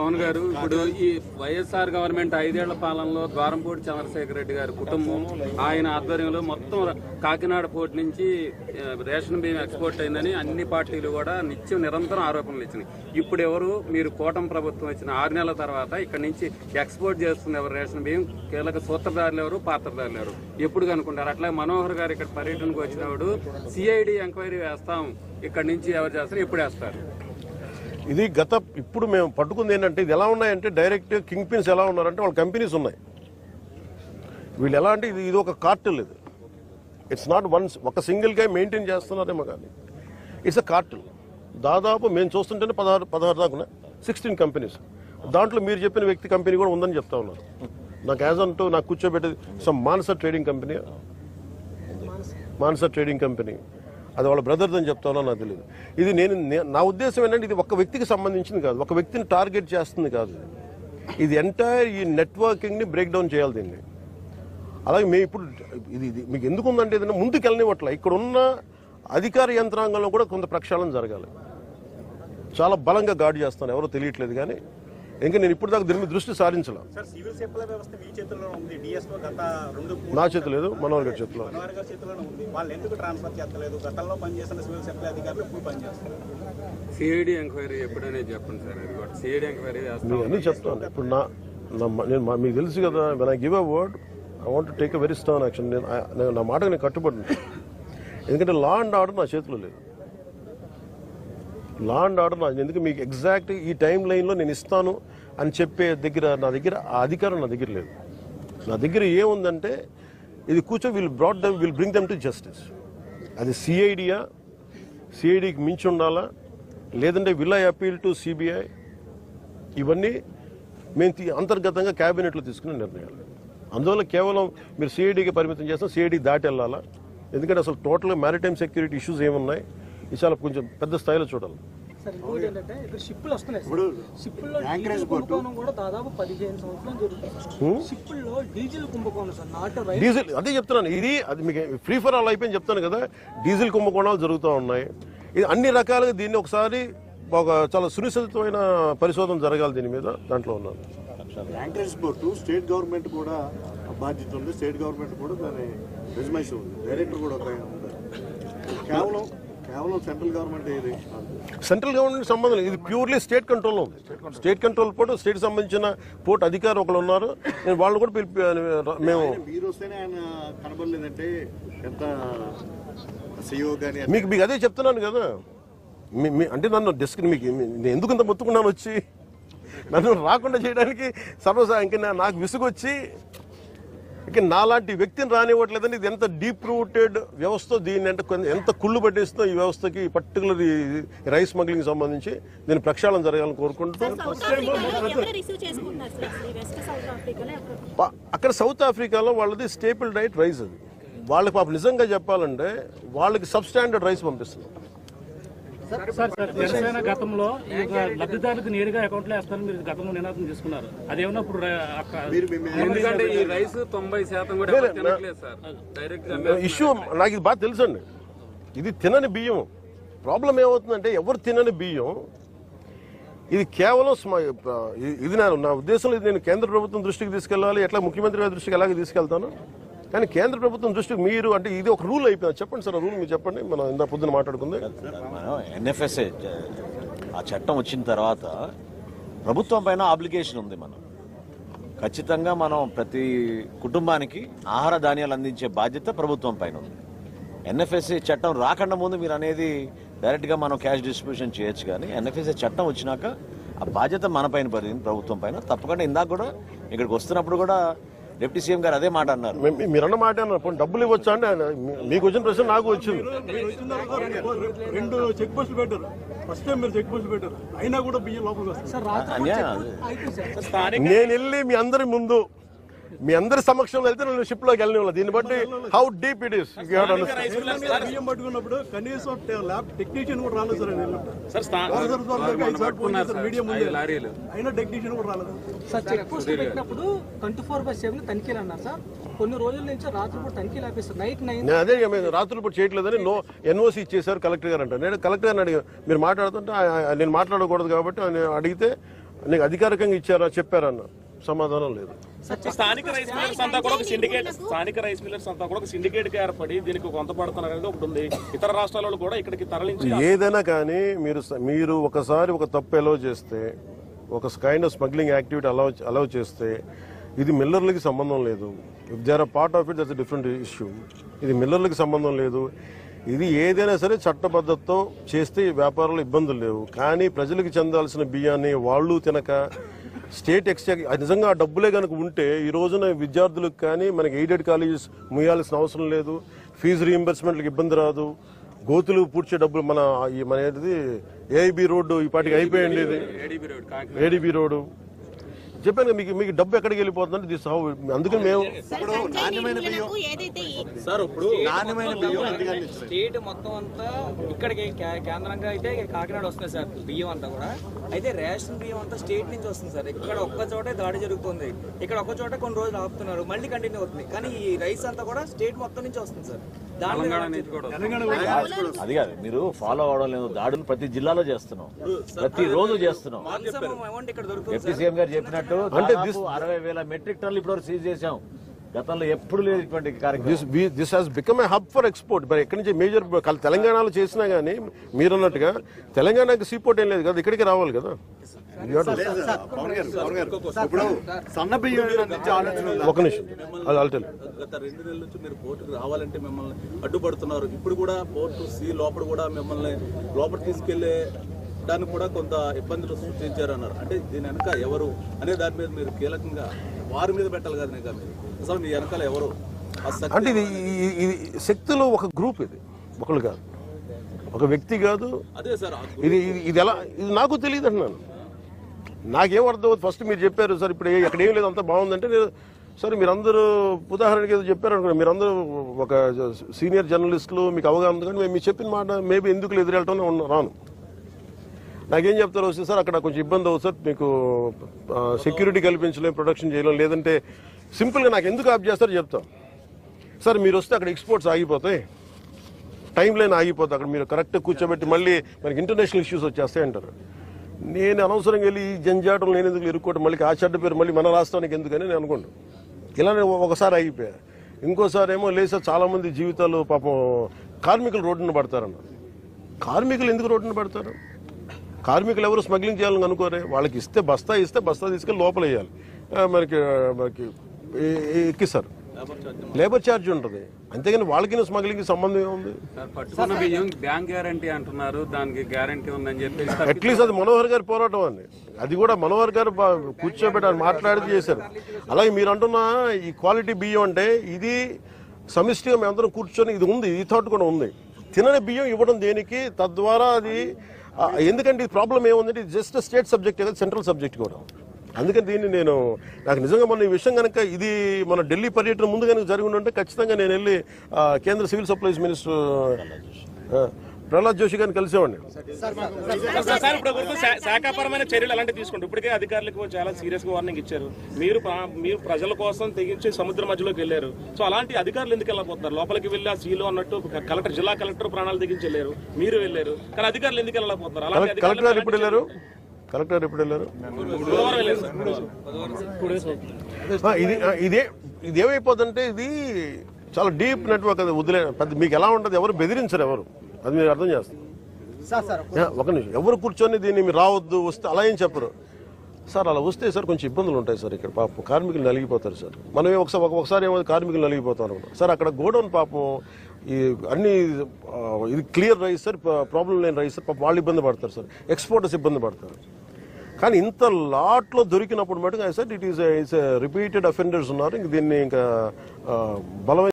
పవన్ గారు ఇప్పుడు ఈ వైఎస్ఆర్ గవర్నమెంట్ 5 ఏళ్ల పాలనలో ద్వారంపూడి చంద్రశేఖర్ రెడ్డి గారి కుటుంబం ఆయన ఆధ్వర్యంలో మొత్తం కాకినాడ పోర్టు నుంచి రేషన్ బియ్యం ఎక్స్పోర్ట్ అయిందని అన్ని పార్టీలు కూడా నిరంతరం ఆరోపణలు ఇచ్చినాయి. ఇప్పుడు ఎవరు మీరు కూటమి ప్రభుత్వం వచ్చిన 6 నెలల తర్వాత ఇక్కడ నుంచి ఎక్స్పోర్ట్ చేస్తుంది ఎవరు రేషన్ బియ్యం? కీలక సూత్రధారులు ఎవరు, పాత్రధారులు ఎవరు? ఎప్పుడు కనుక్కుంటారు? అట్లాగే మనోహర్ గారు ఇక్కడ పర్యటనకు వచ్చినప్పుడు సిఐడి ఎంక్వైరీ వేస్తాం, ఇక్కడ నుంచి ఎవరు చేస్తారు, ఎప్పుడు వేస్తారు? ఇది ఇప్పుడు మేము పట్టుకుంది ఏంటంటే ఇది ఎలా ఉన్నాయంటే డైరెక్ట్ కింగ్ పిన్స్ ఎలా ఉన్నారంటే వాళ్ళ కంపెనీస్ ఉన్నాయి. వీళ్ళు ఎలా అంటే ఇది ఒక కార్టెల్. ఇది ఇట్స్ నాట్ ఒక సింగిల్ గా మెయింటైన్ చేస్తున్నారేమో కానీ ఇట్స్ అ కార్టెల్. దాదాపు మేము చూస్తుంటేనే 16 దాకా 16 కంపెనీస్. దాంట్లో మీరు చెప్పిన వ్యక్తి కంపెనీ కూడా ఉందని చెప్తా ఉన్నారు. నాకు యాజ్ అంటూ నాకు కూర్చోబెట్టేది మానస ట్రేడింగ్ కంపెనీ అది వాళ్ళ బ్రదర్ అని చెప్తానో నాకు తెలియదు. ఇది నా ఉద్దేశం ఏంటంటే ఇది ఒక వ్యక్తికి సంబంధించింది కాదు, ఒక వ్యక్తిని టార్గెట్ చేస్తుంది కాదు. ఇది ఎంటైర్ ఈ నెట్వర్కింగ్ ని బ్రేక్ డౌన్ చేయాలి దీన్ని. అలాగే మేము ఇప్పుడు ఇది మీకు ఎందుకు ఉందంటే ఏదైనా ముందుకు వెళ్ళనివ్వట్ల. ఇక్కడ ఉన్న అధికార యంత్రాంగంలో కూడా కొంత ప్రక్షాళన జరగాలి. చాలా బలంగా గార్డు చేస్తాను, ఎవరో తెలియట్లేదు కానీ ఇంకా నేను ఇప్పుడు దాకా దీని మీద దృష్టి సారించాల. నా చేతి లేదు, మనోహర్ గారి చేతిలో. సిఐడి ఎంక్వైరీ ఎప్పుడనే చెప్పండి సార్. సిఐడి ఎంక్వైరీ అన్నీ చెప్తాను. ఇప్పుడు నేను మీకు తెలుసు కదా, when I give a word I want to take a very stern action. నా మాటకు నేను కట్టుబడి, ఎందుకంటే లా అండ్ ఆర్డర్ నా చేతిలో లేదు. లా అండ్ ఆర్డర్ ఎందుకు మీకు ఎగ్జాక్ట్ ఈ టైం లైన్లో నేను ఇస్తాను అని చెప్పే నా దగ్గర ఆ అధికారం నా దగ్గర లేదు. నా దగ్గర ఏముందంటే ఇది will bring them to justice. అది సిఐడికి మించి ఉండాలా, లేదంటే will I appeal to CBI? ఇవన్నీ మేము అంతర్గతంగా క్యాబినెట్లో తీసుకునే నిర్ణయాలు. అందువల్ల కేవలం మీరు సిఐడికి పరిమితం చేస్తాం, సిఐడి దాటి వెళ్ళాలా? ఎందుకంటే అసలు టోటల్గా మ్యారిటైమ్ సెక్యూరిటీ ఇష్యూస్ ఏమున్నాయి, ఇది చాలా కొంచెం పెద్ద స్థాయిలో చూడాలి. డీజిల్ అదే చెప్తున్నాను, ఇది అది మీకు ఫ్రీ ఫర్ ఆల్ అయిపోయింది చెప్తాను కదా. డీజిల్ కుంభకోణాలు జరుగుతూ ఉన్నాయి. ఇది అన్ని రకాలుగా దీన్ని ఒకసారి చాలా సునిశ్చితమైన పరిశోధన జరగాలి దీని మీద. దాంట్లో ఉన్నాను. యాంకరేజ్ పోర్టు స్టేట్ గవర్నమెంట్ కూడా బాధ్యత ఉంది. స్టేట్ గవర్నమెంట్ కూడా దాని రెజ్యుమేషన్ ఉంది, డైరెక్టర్ కూడా కేవలం సెంట్రల్ గవర్నమెంట్ సంబంధం లేదు. ఇది ప్యూర్లీ స్టేట్ కంట్రోల్లో ఉంది. స్టేట్ కంట్రోల్ పోర్టు, స్టేట్ సంబంధించిన పోర్టు అధికారులు ఒకరు ఉన్నారు. నేను వాళ్ళు కూడా మేము మీరు వస్తేనే ఆయన కనబడలేదంటే ఎంత మీకు అదే చెప్తున్నాను కదా. అంటే నన్ను మీకు ఎందుకు ఇంత మొత్తుకున్నాను వచ్చి నన్ను రాకుండా చేయడానికి ఇంక నాకు విసుగొచ్చి ఇక నాలాంటి వ్యక్తిని రానివ్వట్లేదని. ఇది ఎంత డీప్ రూటెడ్ వ్యవస్థ, దీన్ని అంటే ఎంత కుళ్ళు పట్టేస్తుందో ఈ వ్యవస్థకి, పర్టికులర్ రైస్ స్మగ్లింగ్ సంబంధించి దీని ప్రక్షాళన జరగాలని కోరుకుంటూ. అక్కడ సౌత్ ఆఫ్రికాలో వాళ్ళది స్టేపుల్ డైట్ రైస్. అది వాళ్ళకి పాప నిజంగా చెప్పాలంటే వాళ్ళకి సబ్ స్టాండర్డ్ రైస్ పంపిస్తుంది. జనసేన గతంలో లబ్ధిదారులకు నేరుగా అకౌంట్ లో వేస్తారని మీరు గతంలో నినాదం చేసుకున్నారు. అదేమన్నా ఇప్పుడు ఎందుకంటే ఈ రైస్ 90% కూడా తినట్లేదు సార్. డైరెక్ట్ ఇష్యూ నాకు ఇది బాగా తెలుసండి. ఇది తినని బియ్యం. ప్రాబ్లం ఏమవుతుందంటే ఎవరు తినని బియ్యం ఇది కేవలం ఇది నా ఉద్దేశంలో ఇది నేను కేంద్ర ప్రభుత్వం దృష్టికి తీసుకెళ్ళాలి. ఎట్లా ముఖ్యమంత్రి గారి దృష్టికి ఎలాగ తీసుకెళ్తాను, కానీ కేంద్ర ప్రభుత్వం దృష్టికి మీరు అంటే ఇది ఒక రూల్ అయిపోయింది. చెప్పండి సార్, ఆ రూల్ మీరు చెప్పండి. మనం ఇందా పొద్దున మాట్లాడుకుంది. ఎన్ఎఫ్ఎస్ఏ ఆ చట్టం వచ్చిన తర్వాత ప్రభుత్వం పైన ఆబ్లిగేషన్ ఉంది. మనం ఖచ్చితంగా ప్రతి కుటుంబానికి ఆహార ధాన్యాలు అందించే బాధ్యత ప్రభుత్వం పైన ఉంది. ఎన్ఎఫ్ఎస్ఏ చట్టం రాకుండా ముందు మీరు అనేది డైరెక్ట్గా మనం క్యాష్ డిస్ట్రిబ్యూషన్ చేయొచ్చు, కానీ ఎన్ఎఫ్ఎస్ఏ చట్టం వచ్చినాక ఆ బాధ్యత మన పైన పడింది, ప్రభుత్వం పైన. తప్పకుండా ఇందాక కూడా ఇక్కడికి వస్తున్నప్పుడు కూడా డిప్యూటీ సీఎం గారు అదే మాట అన్నారు. మీరన్న మాట అన్నారు, డబ్బులు ఇవ్వచ్చా అంటే మీకు వచ్చిన ప్రశ్న నాకు వచ్చింది. 2 చెక్ పోస్టులు పెట్టారు. ఫస్ట్ టైం మీరు చెక్ పోస్టులు పెట్టారు, అయినా కూడా బియ్యం లోపలికి వస్తారు. నేను వెళ్ళి మీ అందరి సమక్షంలో వెళ్తే నేను షిప్ లోకి వెళ్ళిన. దీన్ని బట్టి హౌ డీప్ ఇట్ ఈస్. బియ్యం పట్టుకున్నప్పుడు కనీసం టెక్నీషియన్ కూడా రాలేదు సార్. మీడియం అయినా టెక్నీషియన్ కూడా రాలేదు సార్. చెక్ పోస్ట్ పెట్టినప్పుడు 24/7 తనిఖీలు అన్నారు సార్. కొన్ని రోజుల నుంచి రాత్రిపూట తనిఖీలు ఆపేస్తారు. నైట్ 9 అదే రాత్రులు చేయట్లేదని ఎన్ఓసి ఇచ్చేసారు కలెక్టర్ గారు అంటే. నేను కలెక్టర్ గారిని అడిగాను, మీరు మాట్లాడుతుంటే నేను మాట్లాడకూడదు కాబట్టి అడిగితే నీకు అధికారికంగా ఇచ్చారా చెప్పారన్న సమాధానం లేదు. స్థానిక రైస్ మిల్లర్స్ అంతా కూడా ఒక సిండికేట్ గా ఏర్పడి దీనికి కొంత పడుతున్నారు అనేది ఒకటి ఉంది. ఇతర రాష్ట్రాలలో కూడా ఇక్కడికి తరలించి ఏదైనా కానీ మీరు ఒకసారి ఒక తప్పు అలౌ చేస్తే, ఒక kind of smuggling activity allow చేస్తే, ఇది మిల్లర్లకి సంబంధం లేదు. If they are part of it that's different issue. ఇది మిల్లర్లకి సంబంధం లేదు. ఇది ఏదైనా సరే చట్టబద్ధతతో చేస్తే వ్యాపారంలో ఇబ్బందులు లేవు. కానీ ప్రజలకు చెందాల్సిన బియ్యాన్ని వాళ్ళు తినక స్టేట్ ఎక్స్చేంజ్ నిజంగా ఆ డబ్బులే కనుక ఉంటే ఈ రోజున విద్యార్థులకు కానీ మనకి ఎయిడెడ్ కాలేజెస్ ముయ్యాల్సిన అవసరం లేదు. ఫీజు రీయింబర్స్మెంట్లకు ఇబ్బంది రాదు. గోతులు పూడ్చే డబ్బులు మన ఏది ఏఐబి రోడ్డు ఈ పాటికి అయిపోయింది. ఇది ఏడీబీ రోడ్డు చెప్పాను మీకు డబ్బు ఎక్కడికి వెళ్ళిపోతుందంటే దిస్ హౌ. అందుకని మేము నాణ్యమైన బియ్యం స్టేట్ మొత్తం అంతా ఇక్కడికి కేంద్రంగా అయితే కాకినాడ వస్తుంది సార్ బియ్యం అంతా కూడా. అయితే రేషన్ బియ్యం అంతా స్టేట్ నుంచి వస్తుంది సార్. ఇక్కడ ఒక్క చోటే దాడి జరుగుతుంది, ఇక్కడ ఒక్క చోట కొన్ని రోజులు ఆపుతున్నారు, మళ్ళీ కంటిన్యూ అవుతుంది. కానీ ఈ రైస్ అంతా కూడా స్టేట్ మొత్తం నుంచి వస్తుంది సార్. అది కాదు మీరు ఫాలో అవడం లేదు. దాడులు ప్రతి జిల్లాలో చేస్తున్నాం, ప్రతి రోజు చేస్తున్నాం. అమౌంట్ ఇక్కడ దొరుకుతుంది. డిప్యూటీ సీఎం గారు చెప్పినట్టు అంటే 60,000 మెట్రిక్ టన్నులు ఇప్పటివరకు సీజ్ చేశాం. గతంలో ఎప్పుడు లేదు ఇటువంటి కార్యక్రమం. This has become a hub for export. మరి ఎక్కడి నుంచి మేజర్ తెలంగాణలో చేసినా గానీ మీరన్నట్టుగా తెలంగాణకి సీపోర్ట్ ఏం లేదు కదా, ఇక్కడికి రావాలి కదా. ఇప్పుడు సన్న బియ్యం ఒక నిమిషం అల్టెల్ గత 2 నెలల నుంచి మీరు పోర్టుకు రావాలంటే మిమ్మల్ని అడ్డుపడుతున్నారు. ఇప్పుడు కూడా పోర్టు లోపల కూడా మిమ్మల్ని లోపల తీసుకెళ్లే దానికి కూడా కొంత ఇబ్బందులు సృష్టించారన్నారు. అంటే దీని వెనక ఎవరు అనే దాని మీద మీరు కీలకంగా వారి మీద పెట్టాలి కదా. మీరు అసలు మీ వెనకాల ఎవరు అంటే ఇది శక్తిలో ఒక గ్రూప్, ఇది ఒకళ్ళు కాదు, ఒక వ్యక్తి కాదు. అదే సార్ ఇది ఎలా ఇది నాకు తెలియదు అంటున్నాను. నాకేం అర్థం అవుతుంది. ఫస్ట్ మీరు చెప్పారు సార్ ఇప్పుడు ఎక్కడ ఏం లేదు అంతా బాగుందంటే సరే మీరందరూ ఉదాహరణకి ఏదో చెప్పారు అనుకోండి. మీరందరూ ఒక సీనియర్ జర్నలిస్టులు, మీకు అవగాహన ఉంది. కానీ మేము మీరు చెప్పిన మాట మేబీ ఎందుకు ఎదురెళ్ళటం రాను. నాకేం చెప్తారు వస్తే సార్ అక్కడ కొంచెం ఇబ్బంది అవుతుంది సార్, మీకు సెక్యూరిటీ కల్పించలేం, ప్రొడక్షన్ చేయలేం, లేదంటే సింపుల్గా నాకు ఎందుకు ఆప్ చేస్తారో చెప్తాం. సార్ మీరు వస్తే అక్కడ ఎక్స్పోర్ట్స్ ఆగిపోతాయి, టైం లైన్ ఆగిపోతుంది, అక్కడ మీరు కరెక్ట్గా కూర్చోబెట్టి మళ్ళీ మనకి ఇంటర్నేషనల్ ఇష్యూస్ వచ్చేస్తాయి అంటారు. నేను అనవసరంగా వెళ్ళి ఈ జంజాటం నేను ఎందుకు ఇరుక్కోవడం, మళ్ళీ ఆ చెడ్డ పేరు మళ్ళీ మన రాష్ట్రానికి ఎందుకని నేను అనుకోండి. ఇలానే ఒకసారి ఆగిపోయా. ఇంకోసారి ఏమో లేదు చాలా మంది జీవితాలు పాపం కార్మికులు రోడ్డున పడతారన్న. కార్మికులు ఎందుకు రోడ్డున పడతారు? కార్మికులు ఎవరు స్మగ్లింగ్ చేయాలని అనుకోరే. వాళ్ళకి ఇస్తే బస్తా తీసుకెళ్ళి లోపల వేయాలి, మనకి ఎక్కిస్తారు, లేబర్ ఛార్జ్ ఉంటుంది. అంతేగాని వాళ్ళకి స్మగ్లింగ్ సంబంధం ఉంది. పట్టుకున్న బియ్యం బ్యాంక్ గ్యారంటీ అంటున్నారు, దానికి గ్యారంటీ ఉందని చెప్పేసి అట్లీస్ట్ అది మనోహర్ గారి పోరాటం అండి. అది కూడా మనోహర్ గారు కూర్చోబెట్టి మాట్లాడి చేశారు. అలాగే మీరు అంటున్న ఈ క్వాలిటీ బియ్యం అంటే ఇది సమిష్టిగా మేమందరం కూర్చొని ఇది ఉంది, ఈ థాట్ కూడా ఉంది. తినని బియ్యం ఇవ్వడం దేనికి? తద్వారా అది ఎందుకంటే ఈ ప్రాబ్లం ఏముందంటే ఇది జస్ట్ స్టేట్ సబ్జెక్ట్ కదా, సెంట్రల్ సబ్జెక్ట్ కూడా. అందుకని దీన్ని నాకు నిజంగా మొన్న ఈ విషయం కనుక ఇది మన ఢిల్లీ పర్యటన ముందు కనుక జరిగి ఉంటే ఖచ్చితంగా నేను వెళ్ళి కేంద్ర civil supplies minister Prahlad Joshi గారిని కలిసేవాడిని. సార్ ఇప్పుడు శాఖాపరమైన చర్యలు అలాంటివి తీసుకుంటారు. ఇప్పటికే అధికారులకు చాలా సీరియస్ గా వార్నింగ్ ఇచ్చారు. మీరు ప్రజల కోసం తెగించి సముద్ర మధ్యలోకి వెళ్ళారు. సో అలాంటి అధికారులు ఎందుకు వెళ్ళకపోతున్నారు? లోపలికి వెళ్ళి ఆ సీలో అన్నట్టు జిల్లా కలెక్టర్ ప్రాణాలు తెగించి వెళ్ళారు, మీరు వెళ్ళారు, కానీ అధికారులు ఎందుకు వెళ్ళకపోతున్నారు? కలెక్టర్ ఎప్పుడు వెళ్ళారు? కలెక్టర్ ఎప్పుడు వెళ్ళారు? ఇదేమైపోతుందంటే ఇది చాలా డీప్ నెట్వర్క్. అది వదిలే పెద్ద మీకు ఎలా ఉంటుంది, ఎవరు బెదిరించరు, ఎవరు అది మీరు అర్థం చేస్తారు. ఒక నిమిషం, ఎవరు కూర్చొని దీన్ని మీరు రావద్దు వస్తే అలా ఏం చెప్పరు సార్. అలా వస్తే సార్ కొంచెం ఇబ్బందులు ఉంటాయి సార్. ఇక్కడ పాపం కార్మికులు నలిగిపోతారు సార్. మనమే ఒకసారి ఏమో కార్మికులు నలిగిపోతారు సార్. అక్కడ గోడౌన్ పాపం ఈ అన్ని ఇది క్లియర్ రైస్ సార్, ప్రాబ్లం లేని రైస్ సార్. పాపం వాళ్ళు ఇబ్బంది పడతారు సార్, ఎక్స్పోర్టర్స్ ఇబ్బంది పడతారు. కానీ ఇంత లాట్లో దొరికినప్పుడు మటుకు sir it is repeated offenders ఉన్నారు. ఇంక దీన్ని ఇంకా బలమైన